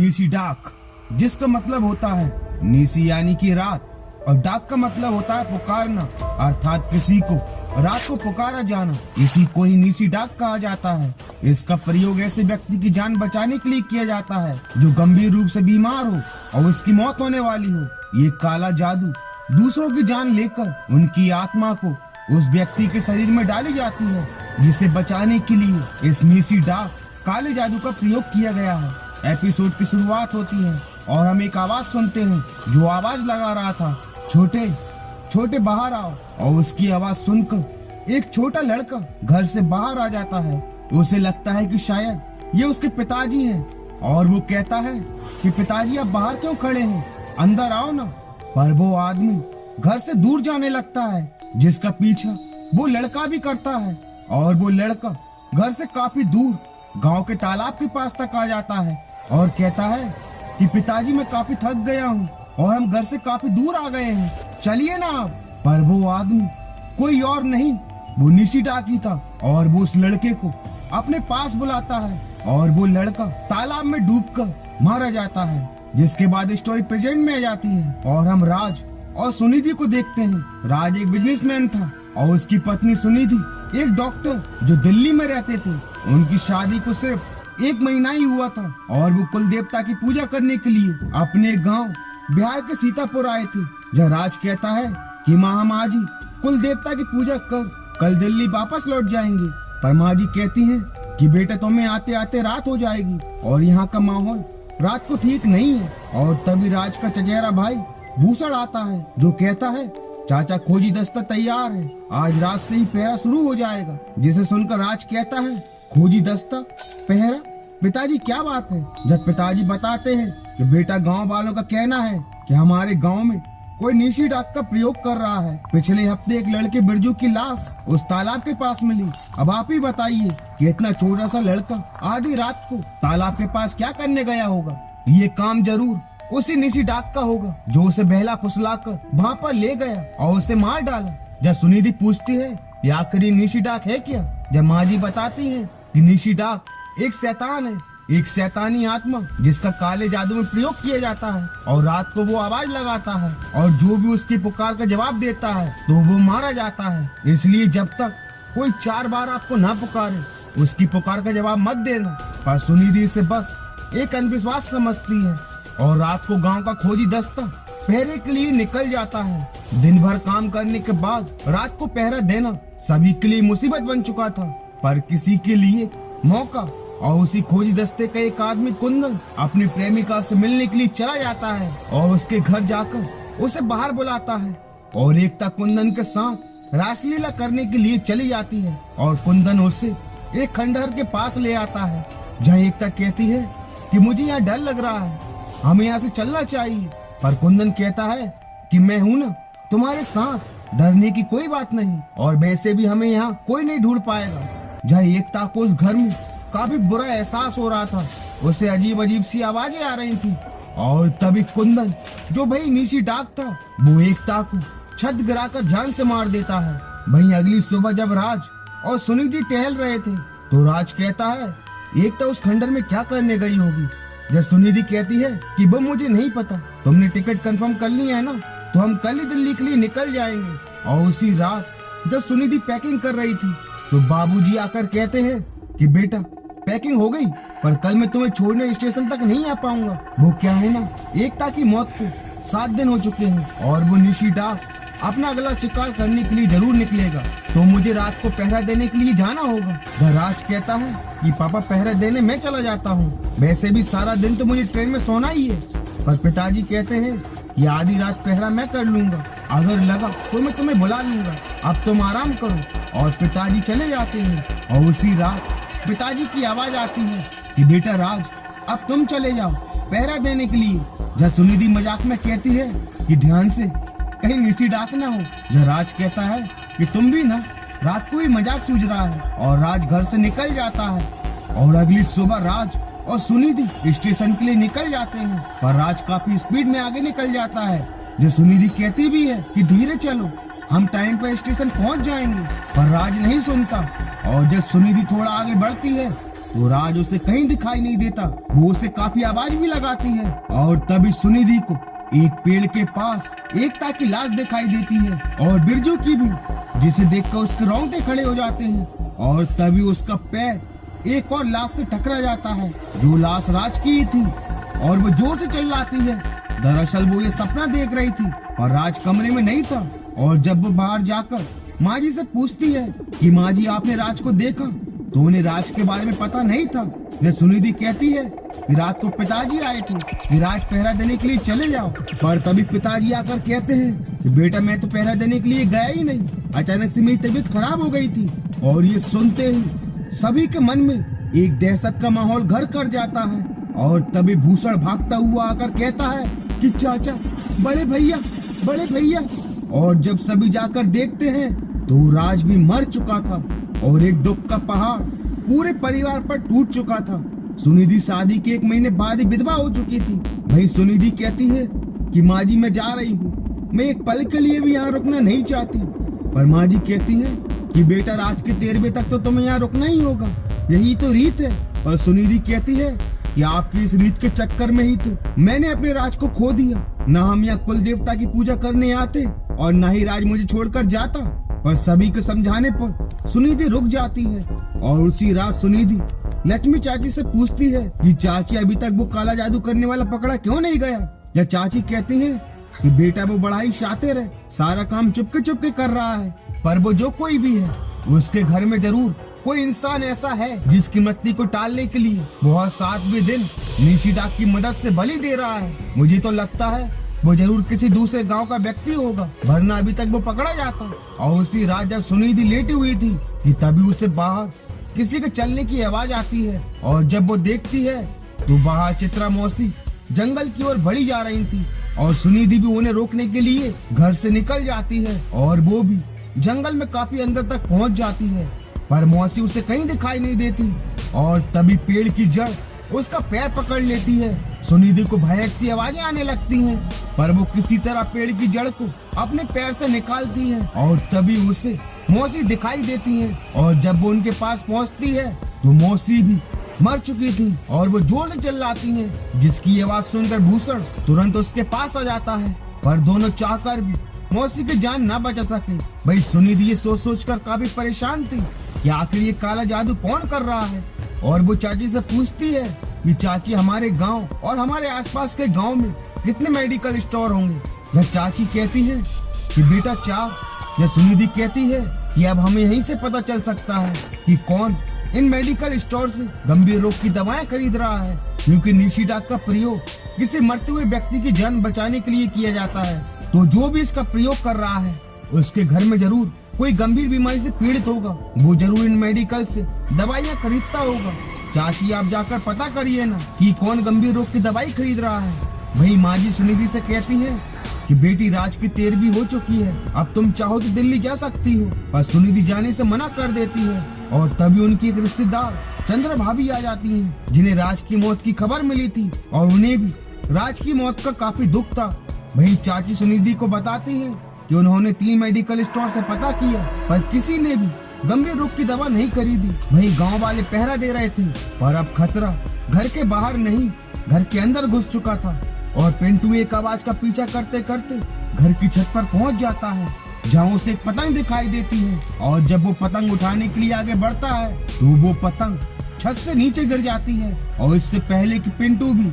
निशी डाक, जिसका मतलब होता है निशी यानी कि रात, और डाक का मतलब होता है पुकारना, अर्थात किसी को रात को पुकारा जाना। इसी को ही निशी डाक कहा जाता है। इसका प्रयोग ऐसे व्यक्ति की जान बचाने के लिए किया जाता है जो गंभीर रूप से बीमार हो और उसकी मौत होने वाली हो। ये काला जादू दूसरों की जान लेकर उनकी आत्मा को उस व्यक्ति के शरीर में डाली जाती है, जिसे बचाने के लिए इस निशी डाक काले जादू का प्रयोग किया गया है। एपिसोड की शुरुआत होती है और हम एक आवाज सुनते हैं जो आवाज लगा रहा था, छोटे छोटे बाहर आओ। और उसकी आवाज सुनकर एक छोटा लड़का घर से बाहर आ जाता है। उसे लगता है कि शायद ये उसके पिताजी हैं और वो कहता है कि पिताजी आप बाहर क्यों खड़े हैं, अंदर आओ ना। पर वो आदमी घर से दूर जाने लगता है, जिसका पीछा वो लड़का भी करता है। और वो लड़का घर से काफी दूर गांव के तालाब के पास तक आ जाता है और कहता है कि पिताजी मैं काफी थक गया हूँ और हम घर से काफी दूर आ गए हैं, चलिए ना आप। पर वो आदमी कोई और नहीं, वो निशी डाक ही था और वो उस लड़के को अपने पास बुलाता है और वो लड़का तालाब में डूबकर मारा जाता है। जिसके बाद स्टोरी प्रेजेंट में आ जाती है और हम राज और सुनिधि को देखते हैं। राज एक बिजनेसमैन था और उसकी पत्नी सुनिधि एक डॉक्टर जो दिल्ली में रहते थे। उनकी शादी को सिर्फ 1 महीना ही हुआ था और वो कुल देवता की पूजा करने के लिए अपने गांव बिहार के सीतापुर आए थे। जहाँ राज कहता है कि माँ हम आज ही कुल देवता की पूजा कर कल दिल्ली वापस लौट जाएंगे। पर माँ जी कहती हैं कि बेटा तुम्हें आते आते रात हो जाएगी और यहाँ का माहौल रात को ठीक नहीं है। और तभी राज का चचेरा भाई भूषण आता है जो कहता है चाचा खोजी दस्ता तैयार है, आज रात से ही पहरा शुरू हो जाएगा। जिसे सुनकर राज कहता है खोजी दस्ता पहरा, पिताजी क्या बात है। जब पिताजी बताते हैं कि बेटा गांव वालों का कहना है कि हमारे गांव में कोई निशी डाक का प्रयोग कर रहा है। पिछले हफ्ते एक लड़के बिरजू की लाश उस तालाब के पास मिली। अब आप ही बताइए कि इतना छोटा सा लड़का आधी रात को तालाब के पास क्या करने गया होगा। ये काम जरूर उसी निशी डाक का होगा जो उसे बहला फुसलाकर वहाँ पर ले गया और उसे मार डाला। जब सुनिधि पूछती है ये आखिरी निशी डाक है क्या, जब माँ जी बताती है कि निशी डाक एक शैतान है, एक शैतानी आत्मा जिसका काले जादू में प्रयोग किया जाता है और रात को वो आवाज लगाता है और जो भी उसकी पुकार का जवाब देता है तो वो मारा जाता है। इसलिए जब तक कोई 4 बार आपको ना पुकारे उसकी पुकार का जवाब मत देना। पर सुनिधि इसे बस एक अंधविश्वास समझती है और रात को गांव का खोजी दस्ता पहरे के लिए निकल जाता है। दिन भर काम करने के बाद रात को पहरा देना सभी के लिए मुसीबत बन चुका था, पर किसी के लिए मौका। और उसी खोजी दस्ते का एक आदमी कुंदन अपनी प्रेमिका से मिलने के लिए चला जाता है और उसके घर जाकर उसे बाहर बुलाता है और एकता कुंदन के साथ रासलीला करने के लिए चली जाती है और कुंदन उसे एक खंडहर के पास ले आता है जहाँ एकता कहती है कि मुझे यहाँ डर लग रहा है, हमें यहाँ से चलना चाहिए। पर कुंदन कहता है कि मैं हूँ ना तुम्हारे साथ, डरने की कोई बात नहीं और वैसे भी हमें यहाँ कोई नहीं ढूंढ पाएगा। जहाँ एकता को उस घर में काफी बुरा एहसास हो रहा था, उसे अजीब अजीब सी आवाजें आ रही थी और तभी कुंदन जो भाई निशी डाक था वो एकता को छत गिराकर जान से मार देता है। वहीं अगली सुबह जब राज और सुनिधि टहल रहे थे तो राज कहता है एकता उस खंडर में क्या करने गई होगी। जब सुनिधि कहती है कि वो मुझे नहीं पता, तुमने टिकट कंफर्म कर ली है ना, तो हम कल ही दिल्ली के लिए निकल जाएंगे। और उसी रात जब सुनिधि पैकिंग कर रही थी तो बाबूजी आकर कहते हैं कि बेटा पैकिंग हो गई, पर कल मैं तुम्हें छोड़ने स्टेशन तक नहीं आ पाऊंगा। वो क्या है ना, एकता की मौत को 7 दिन हो चुके हैं और वो निशी डाक अपना अगला शिकार करने के लिए जरूर निकलेगा, तो मुझे रात को पहरा देने के लिए जाना होगा। राज कहता है कि पापा पहरा देने मैं चला जाता हूँ, वैसे भी सारा दिन तो मुझे ट्रेन में सोना ही है। पर पिताजी कहते हैं कि आधी रात पहरा मैं कर लूंगा, अगर लगा तो मैं तुम्हें बुला लूंगा, अब तुम आराम करो। और पिताजी चले जाते हैं और उसी रात पिताजी की आवाज आती है कि बेटा राज अब तुम चले जाओ पहरा देने के लिए। जब सुनिधि मजाक में कहती है कि ध्यान से कहीं निशी डाक ना हो। जब राज कहता है कि तुम भी ना, रात को भी मजाक सूझ रहा है और राज घर से निकल जाता है। और अगली सुबह राज और सुनिधि स्टेशन के लिए निकल जाते हैं, पर राज काफी स्पीड में आगे निकल जाता है। जो सुनिधि कहती भी है कि धीरे चलो, हम टाइम पर स्टेशन पहुंच जाएंगे, पर राज नहीं सुनता। और जब सुनिधि थोड़ा आगे बढ़ती है तो राज उसे कहीं दिखाई नहीं देता। वो उसे काफी आवाज भी लगाती है और तभी सुनिधि को एक पेड़ के पास एकता की लाश दिखाई देती है और बिरजू की भी, जिसे देखकर उसके रोंगटे खड़े हो जाते हैं। और तभी उसका पैर एक और लाश से टकरा जाता है, जो लाश राज की ही थी, और वो जोर से चिल्लाती है। दरअसल वो ये सपना देख रही थी और राज कमरे में नहीं था। और जब वो बाहर जाकर माँ जी से पूछती है कि माँ जी आपने राज को देखा, तो उन्हें राज के बारे में पता नहीं था। यह सुनिधि कहती है कि रात को पिताजी आए थे कि राज पहरा देने के लिए चले जाओ, पर तभी पिताजी आकर कहते हैं कि बेटा मैं तो पहरा देने के लिए गया ही नहीं, अचानक से मेरी तबीयत खराब हो गई थी। और ये सुनते ही सभी के मन में एक दहशत का माहौल घर कर जाता है। और तभी भूषण भागता हुआ आकर कहता है कि चाचा, बड़े भैया। और जब सभी जाकर देखते हैं तो राज भी मर चुका था और एक दुख का पहाड़ पूरे परिवार पर टूट चुका था। सुनिधि शादी के 1 महीने बाद ही विधवा हो चुकी थी। वही सुनिधि कहती है कि माँ जी मैं जा रही हूँ, मैं एक पल के लिए भी यहाँ रुकना नहीं चाहती। पर माँ जी कहती है कि बेटा राज के 13वें तक तो तुम्हें यहाँ रुकना ही होगा, यही तो रीत है। और सुनिधि कहती है कि आपकी इस रीत के चक्कर में ही तो मैंने अपने राज को खो दिया। न हम यहाँ कुल देवता की पूजा करने आते और न ही राज मुझे छोड़कर जाता। पर सभी के समझाने पर सुनिधि रुक जाती है। और उसी रात सुनिधि लक्ष्मी चाची से पूछती है कि चाची अभी तक वो काला जादू करने वाला पकड़ा क्यों नहीं गया। या चाची कहती है कि बेटा वो बड़ा ही शातिर है, सारा काम चुपके कर रहा है। पर वो जो कोई भी है, उसके घर में जरूर कोई इंसान ऐसा है जिसकी मृत्यु को टालने के लिए वह 7वें दिन निशिदा की मदद से बलि दे रहा है। मुझे तो लगता है वो जरूर किसी दूसरे गांव का व्यक्ति होगा, वरना अभी तक वो पकड़ा जाता। और उसी रात जब सुनिधि लेटी हुई थी कि तभी उसे बाहर किसी के चलने की आवाज आती है। और जब वो देखती है तो बाहर चित्रा मौसी जंगल की ओर बढ़ी जा रही थी। और सुनिधि भी उन्हें रोकने के लिए घर से निकल जाती है और वो भी जंगल में काफी अंदर तक पहुंच जाती है, पर मौसी उसे कहीं दिखाई नहीं देती। और तभी पेड़ की जड़ उसका पैर पकड़ लेती है। सुनिधि को भयानक सी आवाजें आने लगती हैं, पर वो किसी तरह पेड़ की जड़ को अपने पैर से निकालती है। और तभी उसे मौसी दिखाई देती है। और जब वो उनके पास पहुंचती है तो मौसी भी मर चुकी थी और वो जोर से चिल्लाती है, जिसकी आवाज सुनकर भूषण तुरंत उसके पास आ जाता है। पर दोनों चाहकर भी मौसी की जान न बचा सके। भाई सुनिधि ये सोच कर काफी परेशान थी कि आखिर ये काला जादू कौन कर रहा है। और वो चाची से पूछती है कि चाची हमारे गांव और हमारे आसपास के गांव में कितने मेडिकल स्टोर होंगे। यह चाची कहती है कि बेटा 4। यह सुनिधि कहती है कि अब हमें यहीं से पता चल सकता है कि कौन इन मेडिकल स्टोर से गंभीर रोग की दवाएं खरीद रहा है, क्योंकि निशिदा का प्रयोग किसी मरते हुए व्यक्ति की जान बचाने के लिए किया जाता है। तो जो भी इसका प्रयोग कर रहा है उसके घर में जरूर कोई गंभीर बीमारी से पीड़ित होगा, वो जरूर इन मेडिकल से दवाइयाँ खरीदता होगा। चाची आप जाकर पता करिए ना कि कौन गंभीर रोग की दवाई खरीद रहा है। वही माँ जी सुनिधि से कहती है कि बेटी राज की 13वीं हो चुकी है, अब तुम चाहो तो दिल्ली जा सकती हो। पर सुनिधि जाने से मना कर देती है। और तभी उनकी एक रिश्तेदार चंद्र भाभी आ जाती हैं, जिन्हें राज की मौत की खबर मिली थी और उन्हें भी राज की मौत का काफी दुख था। वही चाची सुनिधि को बताती है कि उन्होंने 3 मेडिकल स्टोर से पता किया, पर किसी ने भी गंभीर रोग की दवा नहीं खरीदी। वही गांव वाले पहरा दे रहे थे, पर अब खतरा घर के बाहर नहीं घर के अंदर घुस चुका था। और पिंटू एक आवाज का पीछा करते करते घर की छत पर पहुंच जाता है, जहां उसे एक पतंग दिखाई देती है। और जब वो पतंग उठाने के लिए आगे बढ़ता है तो वो पतंग छत से नीचे गिर जाती है। और इससे पहले कि पिंटू भी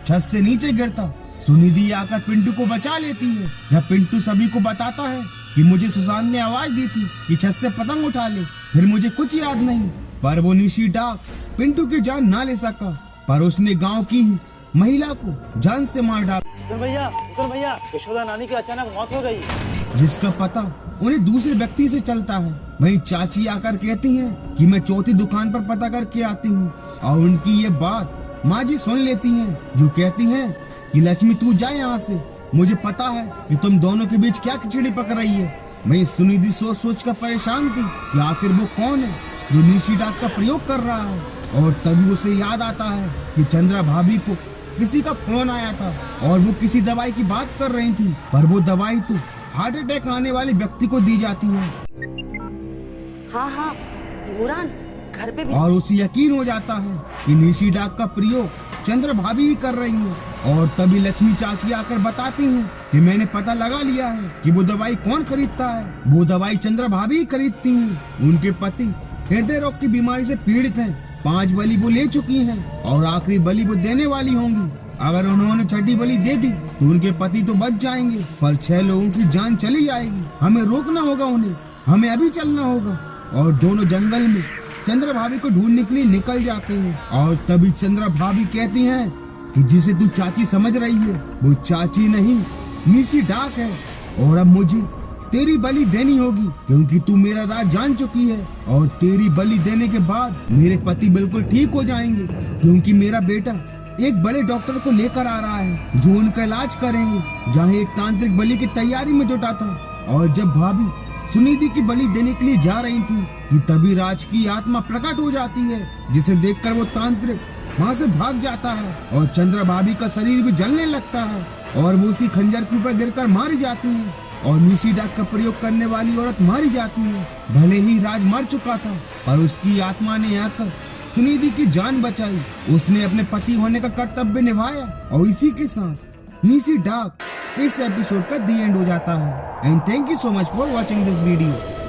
छत से नीचे गिरता, सुनिधि आकर पिंटू को बचा लेती है। जब पिंटू सभी को बताता है कि मुझे सुशांत ने आवाज दी थी कि छत से पतंग उठा ले, फिर मुझे कुछ याद नहीं। पर वो निशिदा पिंटू की जान ना ले सका, पर उसने गांव की ही महिला को जान से मार डाला। भैया यशोदा नानी की अचानक मौत हो गई, जिसका पता उन्हें दूसरे व्यक्ति से चलता है। वहीं चाची आकर कहती हैं कि मैं चौथी दुकान पर पता करके आती हूँ। और उनकी ये बात माँ जी सुन लेती हैं, जो कहती हैं कि लक्ष्मी तू जा यहाँ से, मुझे पता है कि तुम दोनों के बीच क्या खिचड़ी पक रही है। मैं सुनिधि सोच कर परेशान थी कि आखिर वो कौन है जो निशिदा का प्रयोग कर रहा है। और तभी उसे याद आता है कि चंद्रा भाभी को किसी का फोन आया था और वो किसी दवाई की बात कर रही थी, पर वो दवाई तो हार्ट अटैक आने वाले व्यक्ति को दी जाती है। हाँ, बुरान घर पे भी और उसे यकीन हो जाता है कि निशी डाक का प्रयोग चंद्र भाभी ही कर रही है। और तभी लक्ष्मी चाची आकर बताती हैं कि मैंने पता लगा लिया है कि वो दवाई कौन खरीदता है। वो दवाई चंद्र भाभी ही खरीदती हैं। उनके पति हृदय रोग की बीमारी से पीड़ित हैं। 5 बलि वो ले चुकी हैं और आखिरी बलि वो देने वाली होंगी। अगर उन्होंने छठी बलि दे दी तो उनके पति तो बच जाएंगे, पर 6 लोगों की जान चली जाएगी। हमें रोकना होगा उन्हें, हमें अभी चलना होगा। और दोनों जंगल में चंद्र भाभी को ढूंढने के लिए निकल जाते हैं। और तभी चंद्र भाभी कहती हैं कि जिसे तू चाची समझ रही है वो चाची नहीं, निशी डाक है। और अब मुझे तेरी बलि देनी होगी क्योंकि तू मेरा राज जान चुकी है। और तेरी बलि देने के बाद मेरे पति बिल्कुल ठीक हो जाएंगे, क्योंकि मेरा बेटा एक बड़े डॉक्टर को लेकर आ रहा है जो उनका इलाज करेंगे, जहाँ एक तांत्रिक बलि की तैयारी में जुटा था। और जब भाभी सुनिधि की बलि देने के लिए जा रही थी कि तभी राज की आत्मा प्रकट हो जाती है, जिसे देखकर वो तांत्रिक वहाँ से भाग जाता है और चंद्र भाभी का शरीर भी जलने लगता है और वो उसी खंजर के ऊपर गिरकर मारी जाती है। और निशी डाक का प्रयोग करने वाली औरत मारी जाती है। भले ही राज मर चुका था, पर उसकी आत्मा ने आकर सुनिधि की जान बचाई। उसने अपने पति होने का कर्तव्य निभाया। और इसी के साथ निशी डाक इस एपिसोड का दी एंड हो जाता है। And thank you so much for watching this video.